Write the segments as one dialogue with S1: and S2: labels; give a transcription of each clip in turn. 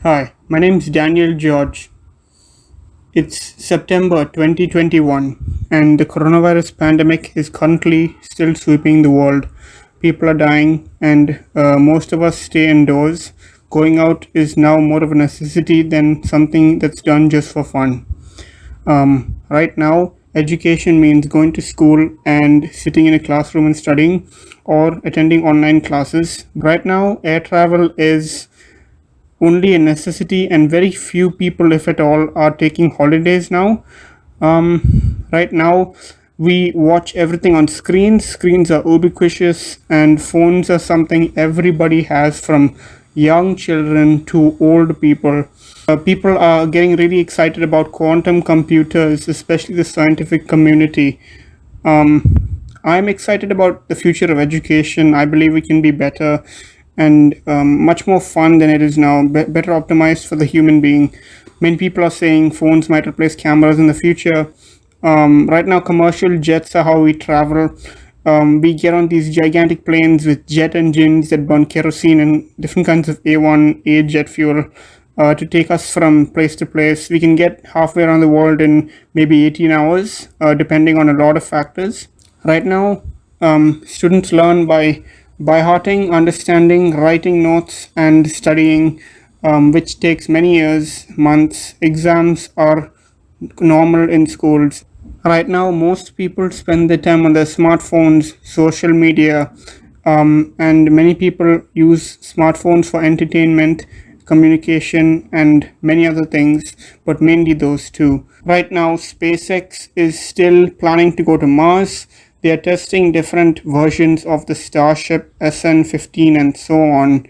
S1: Hi, my name is Daniel George. It's September 2021, and the coronavirus pandemic is currently still sweeping the world. People are dying, and most of us stay indoors. Going out is now more of a necessity than something that's done just for fun. Right now, education means going to school and sitting in a classroom and studying, or attending online classes. Right now, air travel is only a necessity, and very few people, if at all, are taking holidays now. Right now, we watch everything on screens. Screens are ubiquitous, and phones are something everybody has, from young children to old people. People are getting really excited about quantum computers, especially the scientific community. I'm excited about the future of education. I believe it can be better and much more fun than it is now, better optimized for the human being. Many people are saying phones might replace cameras in the future. Right now, commercial jets are how we travel. We get on these gigantic planes with jet engines that burn kerosene and different kinds of A1A jet fuel to take us from place to place. We can get halfway around the world in maybe 18 hours, depending on a lot of factors. Right now, students learn by hearting, understanding, writing notes, and studying, which takes many years, months. Exams are normal in schools. Right now, most people spend their time on their smartphones, social media, and many people use smartphones for entertainment, communication, and many other things, but mainly those two. Right now, SpaceX is still planning to go to Mars. They are testing different versions of the Starship SN-15 and so on.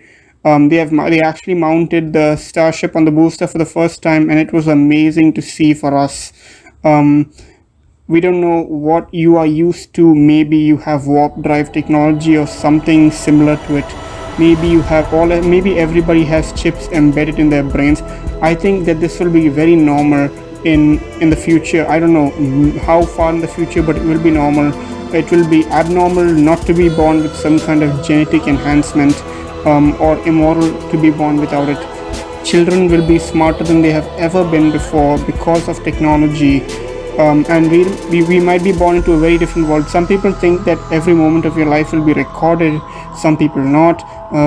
S1: They actually mounted the Starship on the booster for the first time, and it was amazing to see for us. Um, we don't know what you are used to. Maybe you have warp drive technology or something similar to it. Maybe you have all. Maybe everybody has chips embedded in their brains. I think that this will be very normal in the future. I don't know how far in the future, but it will be normal. It will be abnormal not to be born with some kind of genetic enhancement, or immoral to be born without it. Children will be smarter than they have ever been before because of technology. And we might be born into a very different world. Some people think that every moment of your life will be recorded, some people not.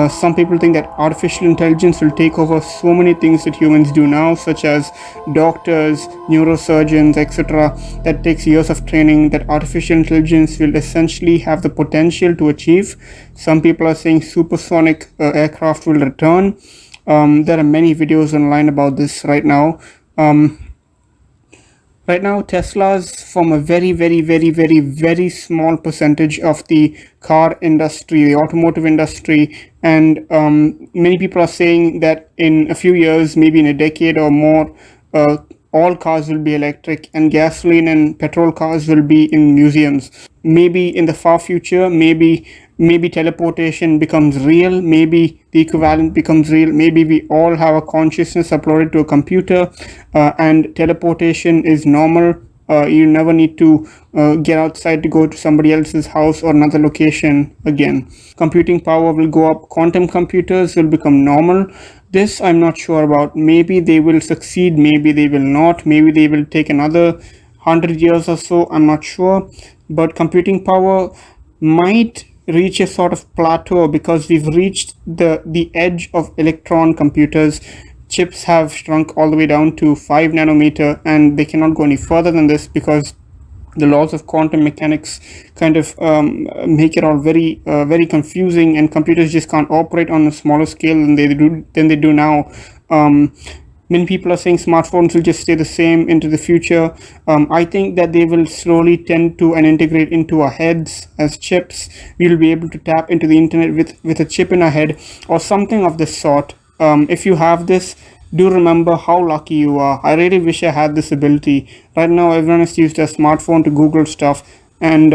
S1: Some people think that artificial intelligence will take over so many things that humans do now, such as doctors, neurosurgeons, etc. That takes years of training, that artificial intelligence will essentially have the potential to achieve. Some people are saying supersonic aircraft will return. There are many videos online about this right now. Right now, Teslas form a very, very, very, very, very small percentage of the car industry, the automotive industry, and many people are saying that in a few years, maybe in a decade or more, all cars will be electric, and gasoline and petrol cars will be in museums. Maybe in the far future, maybe teleportation becomes real, maybe the equivalent becomes real, maybe we all have a consciousness uploaded to a computer, and teleportation is normal. You never need to get outside to go to somebody else's house or another location again. Computing power will go up. Quantum computers will become normal. This I'm not sure about. Maybe they will succeed, maybe they will not. Maybe they will take another 100 years or so. I'm not sure. But computing power might reach a sort of plateau because we've reached the edge of electron computers. Chips have shrunk all the way down to 5 nanometer, and they cannot go any further than this because the laws of quantum mechanics kind of make it all very confusing, and computers just can't operate on a smaller scale than they do now. Many people are saying smartphones will just stay the same into the future. I think that they will slowly tend to and integrate into our heads as chips. We will be able to tap into the internet with a chip in our head or something of this sort. If you have this, do remember how lucky you are. I really wish I had this ability. Right now, everyone has used their smartphone to Google stuff, and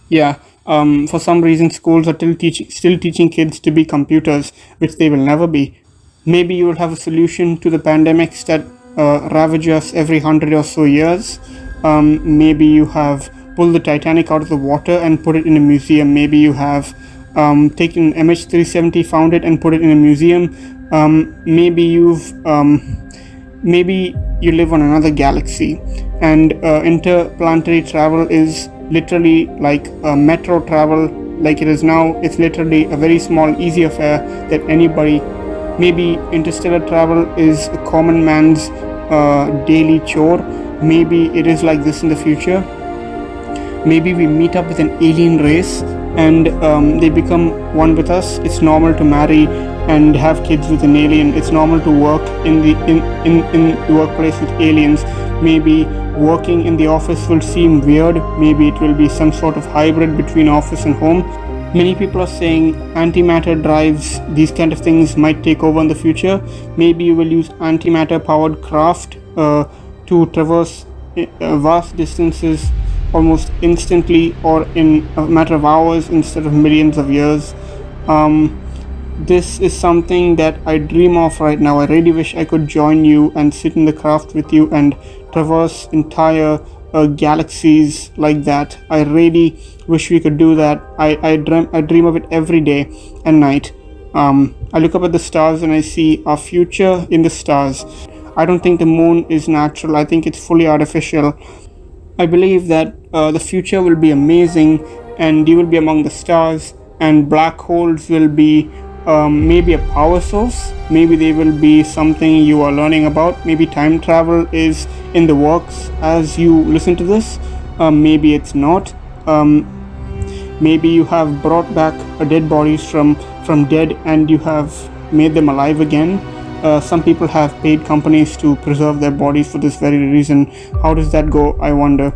S1: yeah, for some reason, schools are still teaching kids to be computers, which they will never be. Maybe you will have a solution to the pandemics that ravage us every 100 or so years. Maybe you have pulled the Titanic out of the water and put it in a museum. Maybe you have taken MH370, found it and put it in a museum. Maybe you live on another galaxy, and interplanetary travel is literally like metro travel like it is now. It's literally a very small, easy affair that anybody. Maybe interstellar travel is a common man's daily chore. Maybe it is like this in the future. Maybe we meet up with an alien race and they become one with us. It's normal to marry and have kids with an alien. It's normal to work in the workplace with aliens. Maybe working in the office will seem weird. Maybe it will be some sort of hybrid between office and home. Many people are saying antimatter drives, these kind of things might take over in the future. Maybe you will use antimatter powered craft to traverse vast distances almost instantly, or in a matter of hours instead of millions of years. This is something that I dream of right now. I really wish I could join you and sit in the craft with you and traverse entire galaxies like that. I really wish we could do that. I dream of it every day and night. I look up at the stars and I see our future in the stars. I don't think the moon is natural. I think it's fully artificial. I believe that the future will be amazing, and you will be among the stars, and black holes will be maybe a power source. Maybe they will be something you are learning about. Maybe time travel is in the works as you listen to this. Maybe it's not. Maybe you have brought back dead bodies from dead and you have made them alive again. Some people have paid companies to preserve their bodies for this very reason. How does that go, I wonder?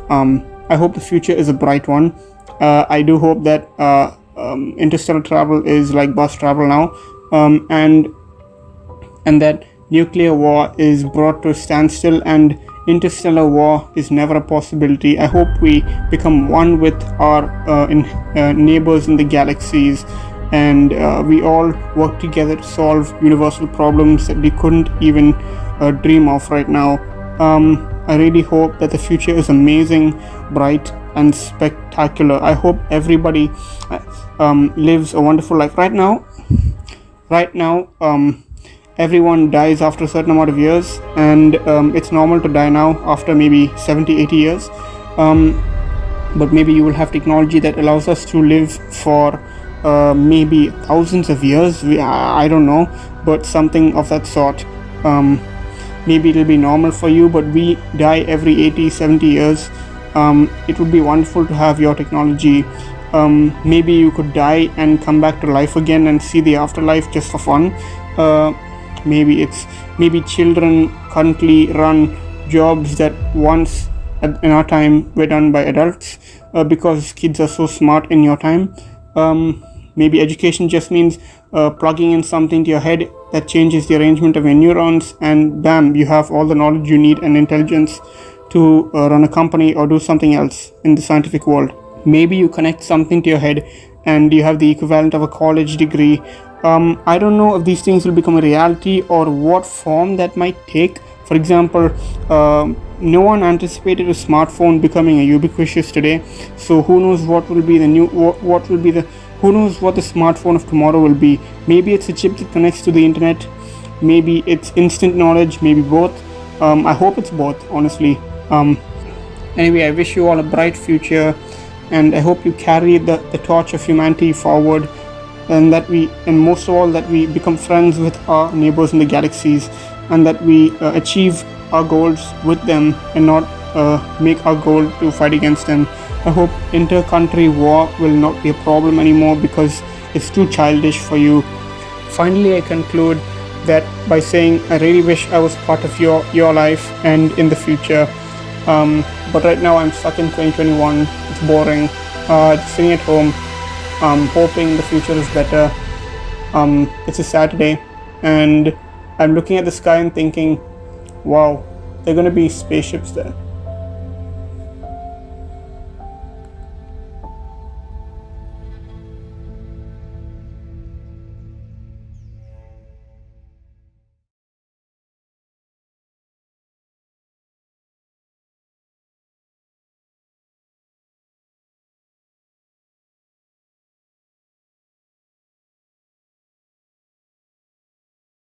S1: I hope the future is a bright one. I do hope that interstellar travel is like bus travel now, and that nuclear war is brought to a standstill and interstellar war is never a possibility. I hope we become one with our neighbors in the galaxies, and we all work together to solve universal problems that we couldn't even dream of right now. I really hope that the future is amazing, bright, and spectacular. I hope everybody lives a wonderful life. Right now, everyone dies after a certain amount of years, and it's normal to die now after maybe 70-80 years. But maybe you will have technology that allows us to live for maybe thousands of years. I don't know, but something of that sort. Maybe it'll be normal for you, but we die every 80-70 years. It would be wonderful to have your technology. Maybe you could die and come back to life again and see the afterlife just for fun. Maybe children currently run jobs that once in our time were done by adults, because kids are so smart in your time. Maybe education just means plugging in something to your head that changes the arrangement of your neurons, and bam, you have all the knowledge you need and intelligence to run a company or do something else in the scientific world. Maybe you connect something to your head and you have the equivalent of a college degree. I don't know if these things will become a reality or what form that might take. For example, no one anticipated a smartphone becoming a ubiquitous today. So who knows what will be the new, who knows what the smartphone of tomorrow will be. Maybe it's a chip that connects to the internet. Maybe it's instant knowledge, maybe both. I hope it's both, honestly. Anyway, I wish you all a bright future, and I hope you carry the torch of humanity forward, and most of all, that we become friends with our neighbors in the galaxies, and that we achieve our goals with them and not make our goal to fight against them. I hope inter-country war will not be a problem anymore because it's too childish for you. Finally, I conclude that by saying I really wish I was part of your life and in the future. But right now I'm stuck in 2021. It's boring. Just sitting at home, hoping the future is better. It's a Saturday, and I'm looking at the sky and thinking, wow, there are going to be spaceships there.